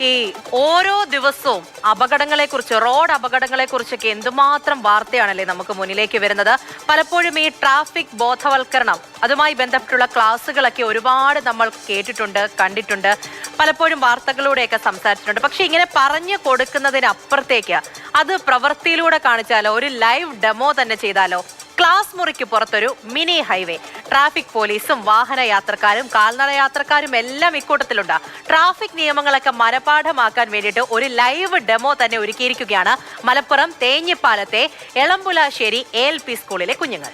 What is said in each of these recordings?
ഈ ഓരോ ദിവസവും റോഡ് അപകടങ്ങളെക്കുറിച്ചൊക്കെ എന്തുമാത്രം വാർത്തയാണല്ലേ നമുക്ക് മുന്നിലേക്ക് വരുന്നത്. പലപ്പോഴും ഈ ട്രാഫിക് ബോധവൽക്കരണം അതുമായി ബന്ധപ്പെട്ടുള്ള ക്ലാസ്സുകളൊക്കെ ഒരുപാട് നമ്മൾ കേട്ടിട്ടുണ്ട്, കണ്ടിട്ടുണ്ട്, പലപ്പോഴും വാർത്തകളിലൂടെയൊക്കെ സംസാരിച്ചിട്ടുണ്ട്. പക്ഷെ ഇങ്ങനെ പറഞ്ഞു കൊടുക്കുന്നതിനപ്പുറത്തേക്ക് അത് പ്രവൃത്തിയിലൂടെ കാണിച്ചാലോ, ഒരു ലൈവ് ഡെമോ തന്നെ ചെയ്താലോ. ക്ലാസ് മുറിക്ക് പുറത്തൊരു മിനി ഹൈവേ, ട്രാഫിക് പോലീസും വാഹന യാത്രക്കാരും കാൽനട യാത്രക്കാരും എല്ലാം ഇക്കൂട്ടത്തിലുണ്ട്. ട്രാഫിക് നിയമങ്ങളൊക്കെ മനപാഠമാക്കാൻ വേണ്ടിയിട്ട് ഒരു ലൈവ് ഡെമോ തന്നെ ഒരുക്കിയിരിക്കുകയാണ് മലപ്പുറം തേഞ്ഞിപ്പാലത്തെ എളമ്പുലാശ്ശേരി ALP സ്കൂളിലെ കുഞ്ഞുങ്ങൾ.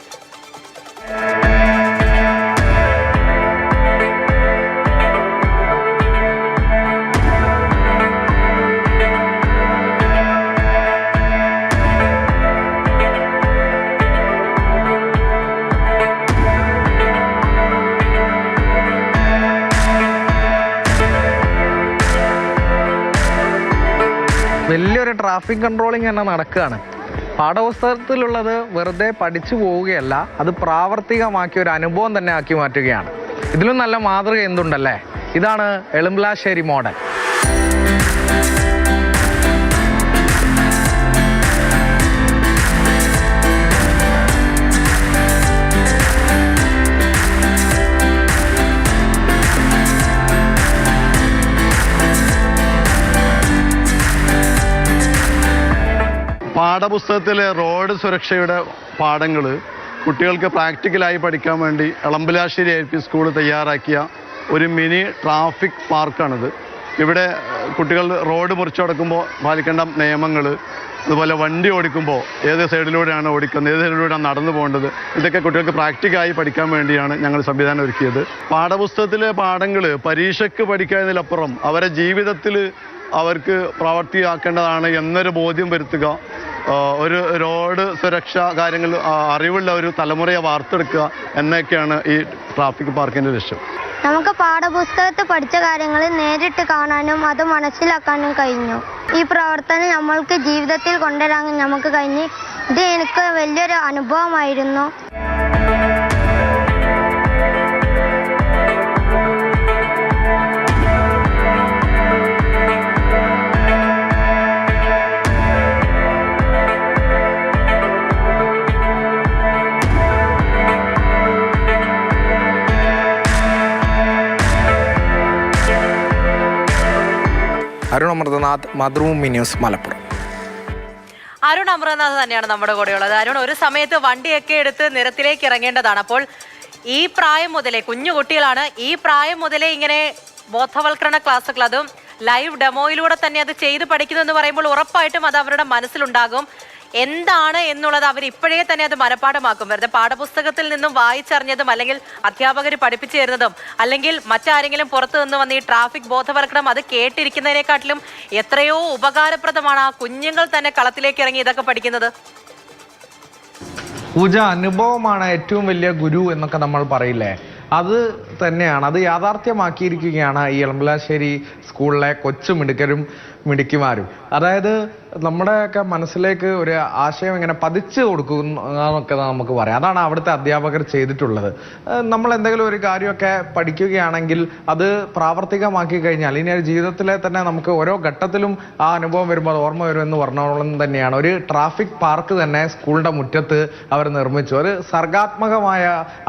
വലിയൊരു ട്രാഫിക് കൺട്രോളിങ് തന്നെ നടക്കുകയാണ്. പാഠപുസ്തകത്തിലുള്ളത് വെറുതെ പഠിച്ചു പോവുകയല്ല, അത് പ്രാവർത്തികമാക്കിയ ഒരു അനുഭവം തന്നെ ആക്കി മാറ്റുകയാണ്. ഇതിലും നല്ല മാതൃക എന്തുണ്ടല്ലേ? ഇതാണ് എളമ്പുലാശ്ശേരി മോഡൽ. പാഠപുസ്തകത്തിലെ റോഡ് സുരക്ഷയുടെ പാഠങ്ങൾ കുട്ടികൾക്ക് പ്രാക്ടിക്കലായി പഠിക്കാൻ വേണ്ടി എളമ്പുലാശ്ശേരി ALP സ്കൂൾ തയ്യാറാക്കിയ ഒരു മിനി ട്രാഫിക് പാർക്കാണിത്. ഇവിടെ കുട്ടികൾ റോഡ് മുറിച്ചടക്കുമ്പോൾ പാലിക്കേണ്ട നിയമങ്ങൾ, അതുപോലെ വണ്ടി ഓടിക്കുമ്പോൾ ഏത് സൈഡിലൂടെയാണ് ഓടിക്കുന്നത്, ഏത് സൈഡിലൂടെയാണ് നടന്നു പോകേണ്ടത്, ഇതൊക്കെ കുട്ടികൾക്ക് പ്രാക്ടിക്കലായി പഠിക്കാൻ വേണ്ടിയാണ് ഞങ്ങൾ സംവിധാനം ഒരുക്കിയത്. പാഠപുസ്തകത്തിലെ പാഠങ്ങൾ പരീക്ഷയ്ക്ക് പഠിക്കുന്നതിലപ്പുറം അവരെ ജീവിതത്തിൽ അവർക്ക് പ്രാവർത്തികമാക്കേണ്ടതാണ് എന്നൊരു ബോധ്യം വരുത്തുക, ഒരു റോഡ് സുരക്ഷാ കാര്യങ്ങൾ അറിവുള്ള ഒരു തലമുറയെ വാർത്തെടുക്കുക എന്നൊക്കെയാണ് ഈ ട്രാഫിക് പാർക്കിൻ്റെ ലക്ഷ്യം. നമുക്ക് പാഠപുസ്തകത്തിൽ പഠിച്ച കാര്യങ്ങൾ നേരിട്ട് കാണാനും അത് മനസ്സിലാക്കാനും കഴിഞ്ഞു. ഈ പ്രവർത്തനം നമ്മൾക്ക് ജീവിതത്തിൽ കൊണ്ടുവരാൻ നമുക്ക് കഴിഞ്ഞ്. ഇത് എനിക്ക് വലിയൊരു അനുഭവമായിരുന്നു. അരുൺ അമൃതനാഥ്, മാതൃഭൂമി ന്യൂസ്, മലപ്പുറം. അരുൺ അമൃതനാഥ് തന്നെയാണ് നമ്മുടെ കൂടെയുള്ളത്. അരുൺ, ഒരു സമയത്ത് വണ്ടിയൊക്കെ എടുത്ത് നിരത്തിലേക്ക് ഇറങ്ങേണ്ടതാണ്. അപ്പോൾ ഈ പ്രായം മുതലേ, കുഞ്ഞു കുട്ടികളാണ്, ഈ പ്രായം മുതലേ ഇങ്ങനെ ബോധവൽക്കരണ ക്ലാസ്സുകൾ, അതും ലൈവ് ഡെമോയിലൂടെ തന്നെ അത് ചെയ്ത് പഠിക്കുന്നു എന്ന് പറയുമ്പോൾ ഉറപ്പായിട്ടും അത് അവരുടെ മനസ്സിലുണ്ടാകും. എന്താണ് എന്നുള്ളത് അവർ ഇപ്പോഴേ തന്നെ അത് മനപാഠമാക്കും. വെറുതെ പാഠപുസ്തകത്തിൽ നിന്നും വായിച്ചറിഞ്ഞതും അല്ലെങ്കിൽ അധ്യാപകർ പഠിപ്പിച്ചു തരുന്നതും അല്ലെങ്കിൽ മറ്റാരെങ്കിലും പുറത്തു നിന്ന് വന്ന് ഈ ട്രാഫിക് ബോധവൽക്കരണം അത് കേട്ടിരിക്കുന്നതിനെക്കാട്ടിലും എത്രയോ ഉപകാരപ്രദമാണ് ആ കുഞ്ഞുങ്ങൾ തന്നെ കളത്തിലേക്ക് ഇറങ്ങി ഇതൊക്കെ പഠിക്കുന്നത്. പൂജ, അനുഭവമാണ് ഏറ്റവും വലിയ ഗുരു എന്നൊക്കെ നമ്മൾ പറയില്ലേ, അത് തന്നെയാണ്. അത് യാഥാർത്ഥ്യമാക്കിയിരിക്കുകയാണ് ഈ എളമ്പുലാശ്ശേരി സ്കൂളിലെ കൊച്ചു മിടുക്കിമാരും. അതായത് നമ്മുടെയൊക്കെ മനസ്സിലേക്ക് ഒരു ആശയം ഇങ്ങനെ പതിച്ചു കൊടുക്കുന്നതൊക്കെ നമുക്ക് പറയാം. അതാണ് അവിടുത്തെ അധ്യാപകർ ചെയ്തിട്ടുള്ളത്. നമ്മൾ എന്തെങ്കിലും ഒരു കാര്യമൊക്കെ പഠിക്കുകയാണെങ്കിൽ അത് പ്രാവർത്തികമാക്കി കഴിഞ്ഞാൽ ഇനി ജീവിതത്തിലെ തന്നെ നമുക്ക് ഓരോ ഘട്ടത്തിലും ആ അനുഭവം വരുമ്പോൾ അത് ഓർമ്മ വരുമെന്ന് പറഞ്ഞോളം തന്നെയാണ് ഒരു ട്രാഫിക് പാർക്ക് തന്നെ സ്കൂളിന്റെ മുറ്റത്ത് അവർ നിർമ്മിച്ചു. ഒരു സർഗാത്മകമായ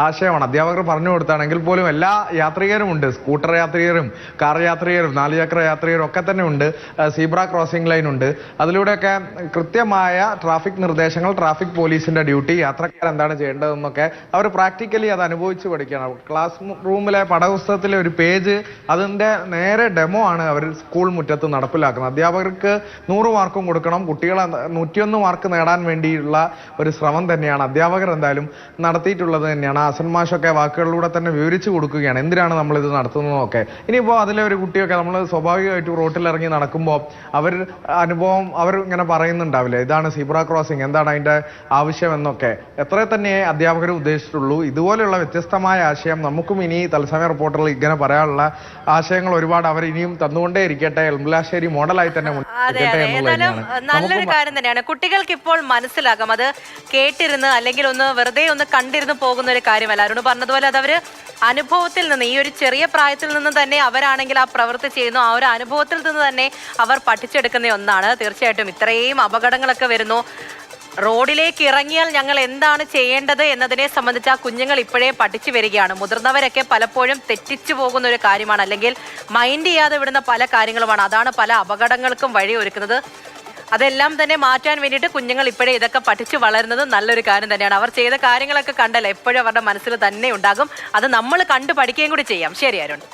ആശയമാണ്. അധ്യാപകർ പറഞ്ഞു കൊടുത്താണെങ്കിൽ പോലും എല്ലാ യാത്രികരും ഉണ്ട്. സ്കൂട്ടർ യാത്രികരും കാർ യാത്രികരും നാലുചക്ര യാത്രികരും ഒക്കെ തന്നെ ഉണ്ട്. സീബ്ര ക്രോസിംഗ് ലൈൻ ഉണ്ട്. അതിലൂടെയൊക്കെ കൃത്യമായ ട്രാഫിക് നിർദ്ദേശങ്ങൾ, ട്രാഫിക് പോലീസിന്റെ ഡ്യൂട്ടി, യാത്രക്കാർ എന്താണ് ചെയ്യേണ്ടതെന്നൊക്കെ അവർ പ്രാക്ടിക്കലി അത് അനുഭവിച്ച് പഠിക്കണം. ക്ലാസ് റൂമിലെ പാഠപുസ്തകത്തിലെ ഒരു പേജ്, അതിന്റെ നേരെ ഡെമോ ആണ് അവർ സ്കൂൾ മുറ്റത്ത് നടപ്പിലാക്കുന്നത്. അധ്യാപകർക്ക് 100 മാർക്കും കൊടുക്കണം. കുട്ടികൾ 101 മാർക്ക് നേടാൻ വേണ്ടിയുള്ള ഒരു ശ്രമം തന്നെയാണ് അധ്യാപകർ എന്തായാലും നടത്തിയിട്ടുള്ളത് തന്നെയാണ്. ഹസൻ മാഷൊക്കെ വാക്കുകളിലൂടെ തന്നെ വിവരിച്ചു കൊടുക്കുകയാണ് എന്തിനാണ് നമ്മൾ ഇത് നടത്തുന്നതൊക്കെ. ഇനിയിപ്പോൾ അതിലെ ഒരു കുട്ടിയൊക്കെ നമ്മൾ സ്വാഭാവികമായിട്ടും റോട്ടിലിറങ്ങി നടക്കുമ്പോൾ അവർ അനുഭവം അവർ ഇങ്ങനെ പറയുന്നുണ്ടാവില്ലേ, ഇതാണ് സീബ്ര ക്രോസിംഗ്, എന്താണ് അതിന്റെ ആവശ്യം എന്നൊക്കെ. എത്ര തന്നെ അധ്യാപകർ ഉദ്ദേശിച്ചിട്ടുള്ളൂ. ഇതുപോലെയുള്ള വ്യത്യസ്തമായ ആശയം നമുക്കും ഇനി തത്സമയ റിപ്പോർട്ടറിൽ ഇങ്ങനെ പറയാനുള്ള ആശയങ്ങൾ ഒരുപാട് അവർ ഇനിയും തന്നുകൊണ്ടേ ഇരിക്കട്ടെ. എളമ്പുലാശ്ശേരി മോഡലായി തന്നെ നല്ലൊരു കാര്യം തന്നെയാണ്. കുട്ടികൾക്ക് ഇപ്പോൾ മനസ്സിലാകും. അത് കേട്ടിരുന്ന് അല്ലെങ്കിൽ ഒന്ന് വെറുതെ ഒന്ന് കണ്ടിരുന്ന് പോകുന്ന ഒരു കാര്യമല്ല. അരുണ് പറഞ്ഞതുപോലെ അത് അവര് അനുഭവത്തിൽ നിന്ന്, ഈ ഒരു ചെറിയ പ്രായത്തിൽ നിന്ന് തന്നെ അവരാണെങ്കിൽ ആ പ്രവൃത്തി ചെയ്യുന്നു, ആ ഒരു അനുഭവത്തിൽ നിന്ന് തന്നെ അവർ പഠിച്ചെടുക്കുന്ന ഒന്നാണ്. തീർച്ചയായിട്ടും ഇത്രയും അപകടങ്ങളൊക്കെ വരുന്നു. റോഡിലേക്ക് ഇറങ്ങിയാൽ ഞങ്ങൾ എന്താണ് ചെയ്യേണ്ടത് എന്നതിനെ സംബന്ധിച്ച് ആ കുഞ്ഞുങ്ങൾ ഇപ്പോഴേ പഠിച്ചു വരികയാണ്. മുതിർന്നവരൊക്കെ പലപ്പോഴും തെറ്റിച്ചു പോകുന്ന ഒരു കാര്യമാണ്, അല്ലെങ്കിൽ മൈൻഡ് ചെയ്യാതെ വിടുന്ന പല കാര്യങ്ങളുമാണ്. അതാണ് പല അപകടങ്ങൾക്കും വഴിയൊരുക്കുന്നത്. അതെല്ലാം തന്നെ മാറ്റാൻ വേണ്ടിയിട്ട് കുഞ്ഞുങ്ങൾ ഇപ്പോഴേ ഇതൊക്കെ പഠിച്ചു വളരുന്നത് നല്ലൊരു കാര്യം തന്നെയാണ്. അവർ ചെയ്ത കാര്യങ്ങളൊക്കെ കണ്ടല്ലോ, എപ്പോഴും അവരുടെ മനസ്സിൽ തന്നെ ഉണ്ടാകും. അത് നമ്മൾ കണ്ടു പഠിക്കുകയും കൂടി ചെയ്യാം. ശരി അരുൺ.